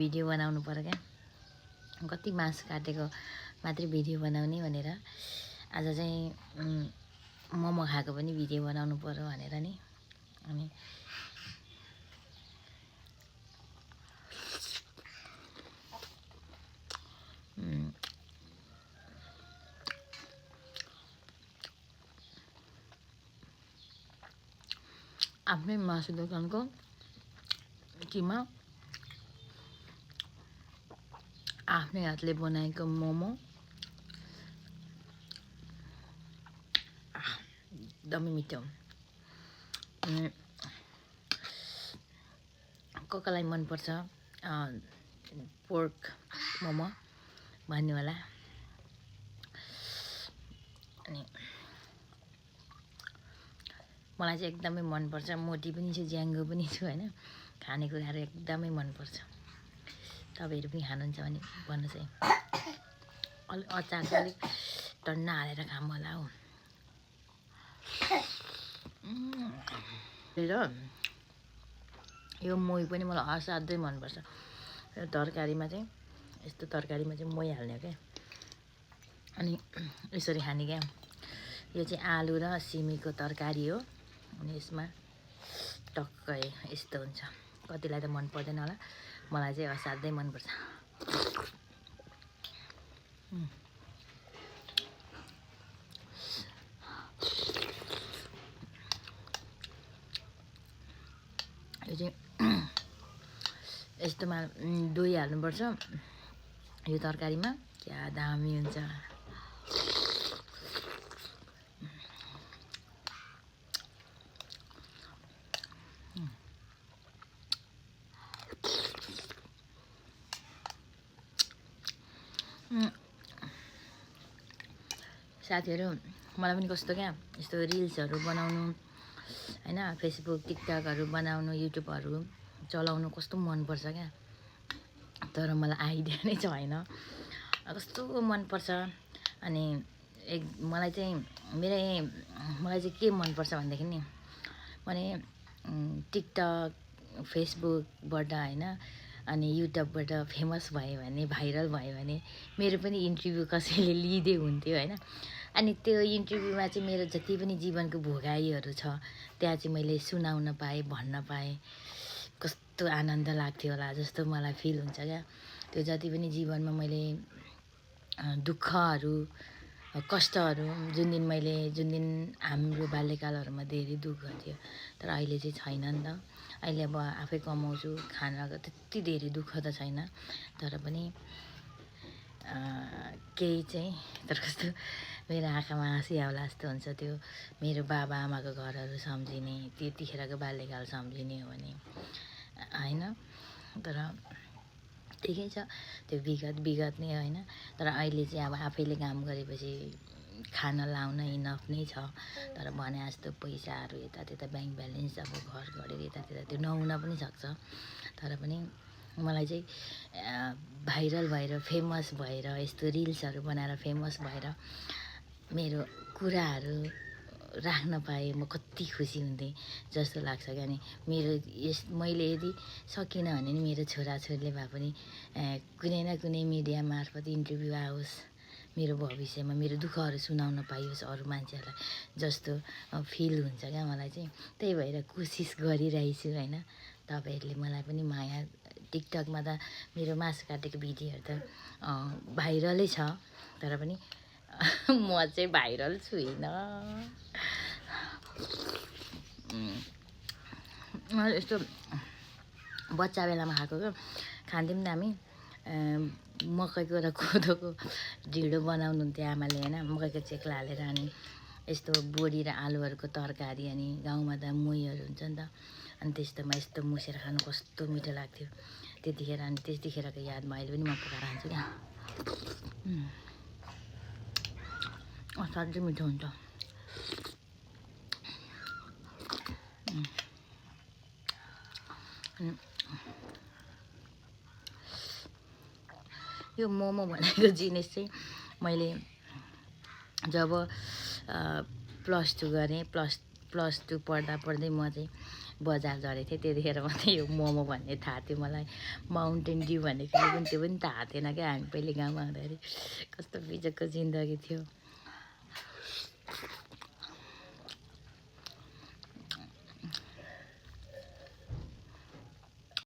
Video बनाउनु पर्यो क्या कति मासु काटेको मात्रै भिडियो बनाउने भनेर आज चाहिँ मोमो खाएको पनि भिडियो बनाउनु पर्यो भनेर नि अनि आफ्नै मासु दोकानको किमा आफ्नै हातले बनाएको मोमो एकदमै मिठो कसलाई मनपर्छ पोर्क मोमो भन्नु होला अनि मलाई चाहिँ एकदमै मनपर्छ मोटी पनि छु ज्याङ्गो पनि छु हैन खानेकुराहरू एकदमै मनपर्छ तपाईहरु पनि खानुहुन्छ भने भन्नुस् है अचार चाहिँ अलिक टन्ना हालेर खाम होला हो यो मोही पनि मलाई असाध्यै मनपर्छ यो तरकारीमा चाहिँ यस्तो तरकारीमा चाहिँ मोही हाल्ने हो क्या अनि यसरी खाने क्या यो चाहिँ आलु र सिमीको तरकारी हो अनि यसमा टक्कै यस्तो हुन्छ कतिलाई त मन पर्दैन होला मलाई चाहिँ असाध्यै मनपर्छ यो चाहिँ यस्तोमा दही हाल्नुपर्छ यो तरकारीमा क्या दामी हुन्छ साथीहरु मलाई पनि कस्तो क्या यस्तो रिल्सहरु बनाउनु हैन फेसबुक टिकटकहरु बनाउनु युट्युबहरु चलाउनु कस्तो मन पर्छ क्या तर मलाई आइडिया नै छैन कस्तो मन पर्छ अनि मलाई चाहिँ मलाई चाहिँ के मन पर्छ भन्दाखेरि नि माने टिकटक फेसबुकबाट हैन अनि युट्युबबाट फेमस भयो भने भाइरल भयो भने मेरो पनि इन्टरभ्यु कसैले लिइदिए हुन्थ्यो हैन अनि त्यो इन्टरभ्युमा चाहिँ मेरो जति पनि जीवनको भोगाइहरू छ त्यहाँ चाहिँ मैले सुनाउन पाएँ भन्न पाएँ कस्तो आनन्द लाग्थ्यो होला जस्तो मलाई फिल हुन्छ क्या त्यो जति पनि जीवनमा मैले दुःखहरू कष्टहरू जुन दिन हाम्रो बाल्यकालहरुमा धेरै दुःख थियो तर अहिले चाहिँ छैन नि त अहिले अब आफै कमाउँछु खानाको त्यति धेरै दुःख त छैन तर पनि केही चाहिँ तर कस्तो मेरो आँखामा आँसु आउला जस्तो हुन्छ त्यो मेरो बाबा आमाको घरहरू सम्झिने त्यतिखेरको बाल्यकाल सम्झिने हो भने हैन तर ठिकै छ त्यो विगत नै हैन तर अहिले चाहिँ अब आफैले काम गरेपछि खाना लाउन इनफ नै छ तर भने जस्तो पैसाहरू यतात्यता ब्याङ्क ब्यालेन्स अब घर गरेर यतात्यता त्यो नहुन पनि सक्छ तर पनि मलाई चाहिँ भाइरल भएर फेमस भएर यस्तो रिल्सहरू बनाएर फेमस भएर मेरो कुराहरू राख्न पाएँ म कति खुसी हुन्थेँ जस्तो लाग्छ क्या नि मैले यदि सकिनँ भने नि मेरो छोराछोरीले भए पनि कुनै न कुनै मिडिया मार्फत इन्टरभ्यु आओस् मेरो भविष्यमा मेरो दुःखहरू सुनाउन पाइयोस् अरू मान्छेहरूलाई जस्तो फिल हुन्छ क्या मलाई चाहिँ त्यही भएर कोसिस गरिरहेछु हैन तपाईहरुले मलाई पनि माया टिकटकमा त मेरो मासु काटेको भिडियोहरू त भाइरलै छ तर पनि म चाहिँ भाइरल छुइनँ यस्तो बच्चा बेलामा खाएको क्या खान्थ्यौँ हामी मकैको र कोदोको ढिँडो बनाउनुहुन्थ्यो आमाले हैन मकैको चेक्ला हालेर अनि यस्तो बोडी र आलुहरूको तरकारी अनि गाउँमा त मोहीहरू हुन्छ नि त अनि त्यस्तोमा यस्तो मुसेर खानु कस्तो मिठो लाग्थ्यो त्यतिखेर अनि त्यतिखेरको यादमा अहिले पनि म पकाएर खान्छु क्या असाध्यै मिठो हुन्छ यो मोमो भनेको जिनिस चाहिँ मैले जब +2 गरेँ +2 पढ्दा म चाहिँ बजार झरेको थिएँ त्यतिखेर मात्रै यो मोमो भन्ने थाहा थियो मलाई। माउन्टेन ड्यू भन्ने फिल्म पनि त्यो पनि थाहा थिएन क्या हामी पहिले गाउँमा हुँदाखेरि। कस्तो बिजोगको जिन्दगी थियो।